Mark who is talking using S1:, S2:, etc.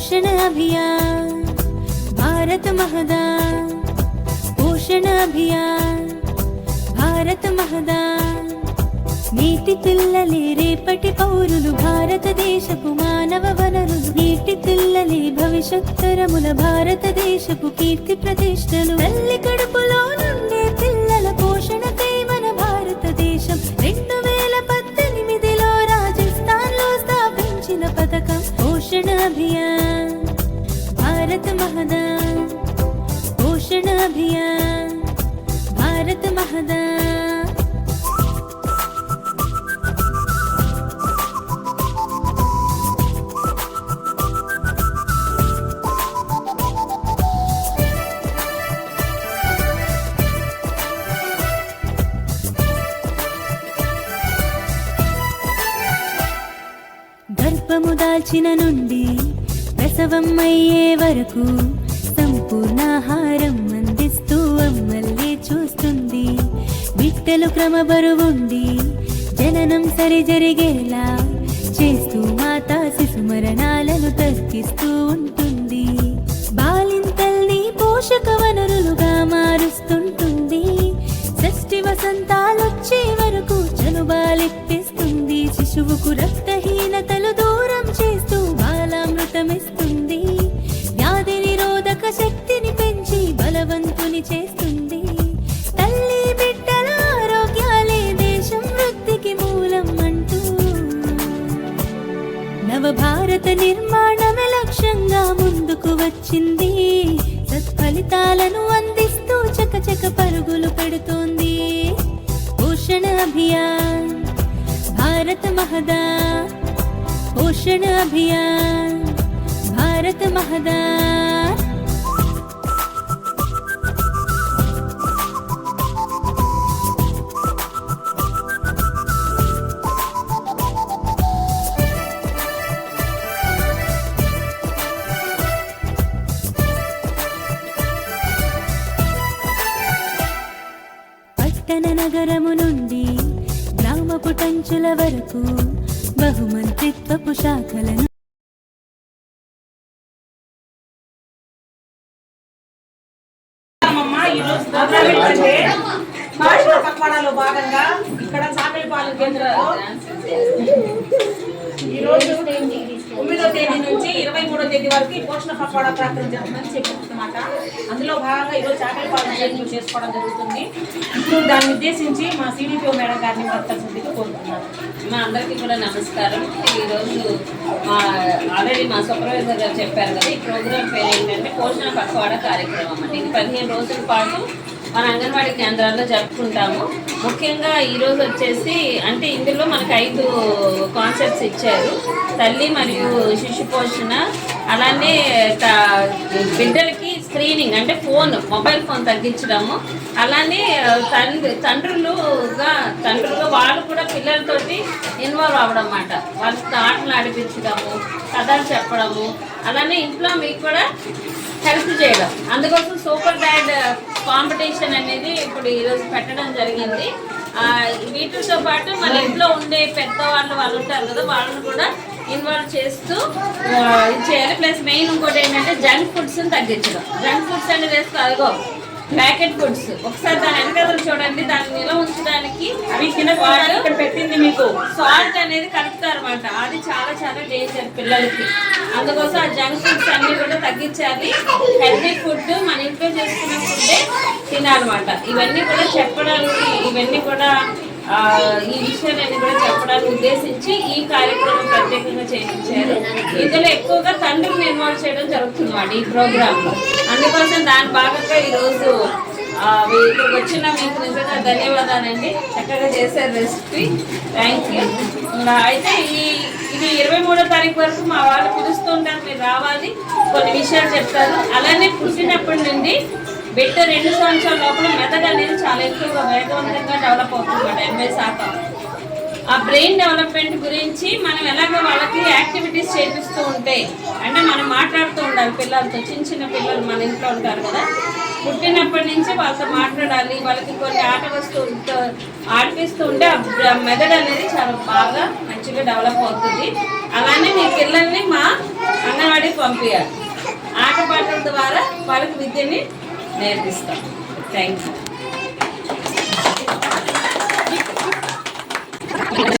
S1: पोषण अभियान भारत महदान, पोषण अभियान भारत महदान। నీటి పిల్లలే రేపటి పౌరులు, భారతదేశపు మానవ వనరులు। నీటి పిల్లలే భవిష్యత్తరముల, భారతదేశపు కీర్తి ప్రతిష్టలు। తల్లి కడుపులో నుండే పిల్లల పోషణకై మన భారతదేశం 2018లో రాజస్థాన్లో స్థాపించిన పథకం పోషణ అభియాన్ భారత మహదాన్, పోషణ అభియాన్ భారత మహదాన్। గర్భము దాల్చిన నుండి ప్రసవం అయ్యే వరకు సంపూర్ణాహారం అందిస్తూ అమ్మల్ని చూస్తుంది। బిడ్డలు క్రమబరువుండి జననం సరి జరిగేలా చేస్తూ మాతా శిశు మరణాలను తగ్గిస్తూ ఉంటుంది। బాలింతల్ని పోషక వనరులుగా మారుస్తుంటుంది। షష్ఠి వసంతాలొచ్చే వరకు చనుబాలిప్పిస్తుంది। శిశువుకు రక్తహీనతలు దూరం చేస్తూ బాలామృతమిస్తుంది। వ్యాధి నిరోధక శక్తిని పెంచి బలవంతుని చేస్తుంది। తల్లి బిడ్డల ఆరోగ్యాలే దేశం వృద్ధికి మూలం అంటూ నవభారత నిర్మాణమే లక్ష్యంగా ముందుకు వచ్చింది। సత్ఫలితాలను అందిస్తూ చకచక పరుగులు పెడుతోంది। పోషణ అభియాన్ भारत महदान, पोषण अभियान भारत महदान। పట్టణ నగరము నుండి గ్రామపు టంచుల వరకు బహుమంత్రిత్వపు శాఖలను
S2: పక్వాడాలో భాగంగా ఇక్కడ చాకలిపాలెం కేంద్రంలో ఈరోజు 9వ తేదీ నుంచి 23వ తేదీ వరకు పోషణ పక్వాడా ప్రార్థన జరుగుతుందని చెప్పుకుంటున్నమాట। అందులో భాగంగా ఈరోజు చాకలిపాలెం కేంద్రంలో చేసుకోవడం జరుగుతుంది। ఇప్పుడు దాన్ని ఉద్దేశించి మా సిడిపిఓ మేడం గారిని మాట్లాడుతుందిగా కోరుతున్నాను।
S3: మా అందరికీ కూడా నమస్కారం। ఈరోజు ఆల్రెడీ మా సూపర్వైజర్ గారు చెప్పారు కదా, ఈ ప్రోగ్రామ్ పేరు ఏంటంటే పోషణ పక్వాడా కార్యక్రమం అండి। ఇది 15 రోజుల పాటు మన అంగన్వాడీ కేంద్రాల్లో జరుపుకుంటాము। ముఖ్యంగా ఈరోజు వచ్చేసి అంటే ఇందులో మనకు 5 కాన్సెప్ట్స్ ఇచ్చారు। తల్లి మరియు శిశు పోషణ, అలానే బిడ్డలకి స్క్రీనింగ్ అంటే మొబైల్ ఫోన్ తగ్గించడము, అలానే తండ్రులుగా వాళ్ళు కూడా పిల్లలతోటి ఇన్వాల్వ్ అవ్వడం అన్నమాట। వాళ్ళతో ఆటలు ఆడిపించడము, కథలు చెప్పడము, అలానే ఇంట్లో మీకు కూడా హెల్ప్ చేయడం। అందుకోసం సూపర్ డాడ్ కాంపిటీషన్ అనేది ఇప్పుడు ఈరోజు పెట్టడం జరిగింది। వీటితో పాటు మన ఇంట్లో ఉండే పెద్దవాళ్ళు ఉంటారు కదా, వాళ్ళని కూడా ఇన్వాల్వ్ చేస్తూ చేయాలి। ప్లస్ మెయిన్ ఇంకోటి ఏంటంటే జంక్ ఫుడ్స్ని తగ్గించడం। జంక్ ఫుడ్స్ అనేది వేసుకో ప్యాకెట్ ఫుడ్స్ ఒకసారి దాని వెనకాల చూడండి, దాన్ని నిల్వ ఉంచడానికి అవి ఇక్కడ పెట్టింది మీకు సాల్ట్ అనేది కలుపుతారు అన్నమాట। అది చాలా చాలా డేంజర్ పిల్లలకి। అందుకోసం ఆ జంక్ ఫుడ్స్ అన్ని కూడా తగ్గించాలి। హెల్తీ ఫుడ్ మన ఇంట్లో చేసుకున్న ఫుడ్డే తినాలన్నమాట। ఇవన్నీ కూడా చెప్పడానికి ఈ విషయాన్ని కూడా చెప్పడానికి ఉద్దేశించి ఈ కార్యక్రమం ప్రత్యేకంగా చేయించారు। ఇందులో ఎక్కువగా తండ్రిని ఇన్వాల్వ్ చేయడం జరుగుతుంది ఈ ప్రోగ్రాంలో। అందుకోసం దాని భాగంగా ఈరోజు ఇక్కడికి వచ్చిన మీకు నిజంగా ధన్యవాదాలండి, చక్కగా చేశారు రెసిపీ, థ్యాంక్ యూ। అయితే ఇది 23వ తారీఖు వరకు మా వాళ్ళు పిలుస్తుంటారు, మీరు రావాలి, కొన్ని విషయాలు చెప్తారు। అలానే పుట్టినప్పటి నుండి బిడ్డ 2 సంవత్సరాల లోపల మెదడు అనేది చాలా ఎక్కువగా వేగవంతంగా డెవలప్ అవుతుందన్నమాట, 80%। ఆ బ్రెయిన్ డెవలప్మెంట్ గురించి మనం ఎలాగ వాళ్ళకి యాక్టివిటీస్ చేపిస్తూ ఉంటే అంటే మనం మాట్లాడుతూ ఉండాలి పిల్లలతో। చిన్న పిల్లలు మన ఇంట్లో ఉంటారు కదా, పుట్టినప్పటి నుంచి వాళ్ళతో మాట్లాడాలి, వాళ్ళకి కొన్ని ఆట వస్తువులతో ఆడిపిస్తూ ఉంటే ఆ మెదడు అనేది చాలా బాగా మంచిగా డెవలప్ అవుతుంది। అలానే మీ పిల్లల్ని మా అంగన్వాడీకి పంపించాలి. ఆటపాటల ద్వారా వాళ్ళకి విద్యని నేర్పిస్తాం. Thank you.